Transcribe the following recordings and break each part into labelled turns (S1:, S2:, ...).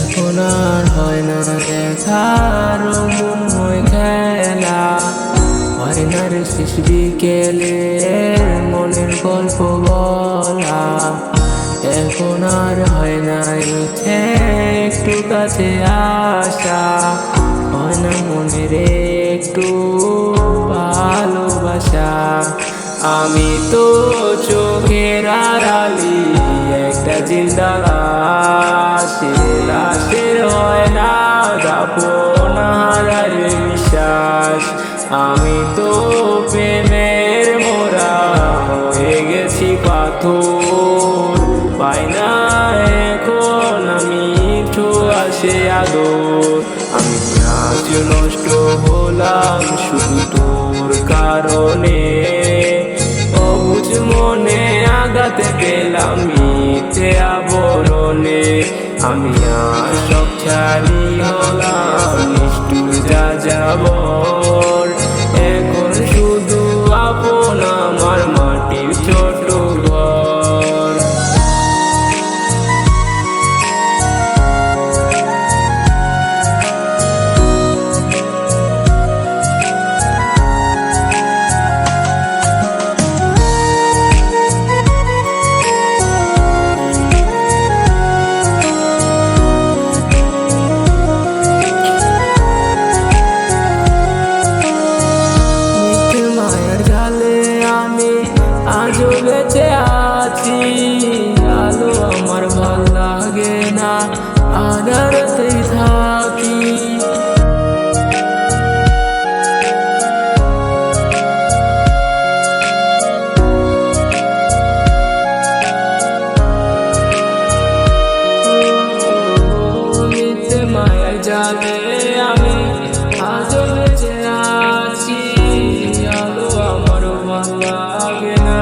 S1: এখন আর হয় না দেখার মনময় খেলা, হয় না রে শেষ বিকেলে মনের গল্প বলা। এখন আর হয় না ইচ্ছে একটু কাছে আসা, হয় না মনের একটু ভালোবাসা। আমি তো চোখের আড়ালি একটা জিন্দা লাশ, লাশের হয় না দাফন হারায় বিশ্বাস। আমি তো প্রেমের মোরা হয়ে গেছি পাথর, পাই না এখন আমি একটু আসে আদর। আমি আজ নষ্ট হলাম শুধু তোর কারণে, অবুঝ মনে আঘাত পেলাম মিথ্যে আবরণে। আমি আর সব ছাড়ি হলাম নিষ্ঠুর যাযাবর, এখন শুধু আপন আমার মাটির ছোট ঘর। আজও বেঁচে আছি, আলো আমার ভাল লাগে না আধারতেই থাকি। মিথ্যে মায়ের জালে আমি আজও বেঁচে আছি, আলো আমার ভাল লাগে না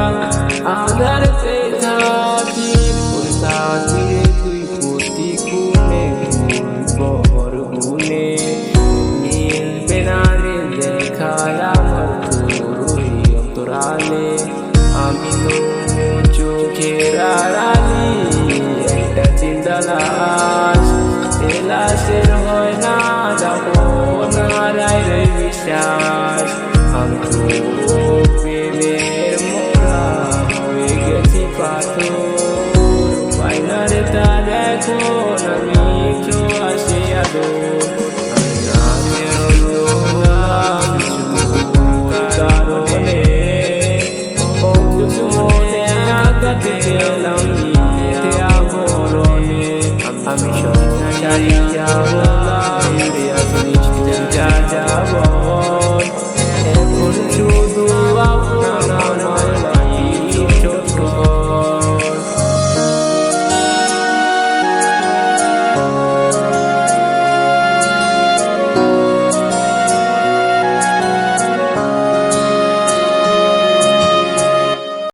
S1: আধারতে থাকি। থাকি তুই প্রতি গুণে বহর গুণে, মিলবে না রে দেখায় আমার তোর ওই অন্তরালে। আমি চোখের আড়ালি একটা চিন্তা লাশ, এ লাশের হয় না দাফন হারায় রে বিশ্বাস। আমি তো প্রেমের মোরা হয়ে গেছি পাথর, পাই না রে তার এখন আমি একটু আসি আদর। কারণে অবুঝ মনে আঘাত পেলাম মিথ্যে আবরণে। আমি সব ছাড়িয়া হলাম নিষ্ঠুর যাযাবর।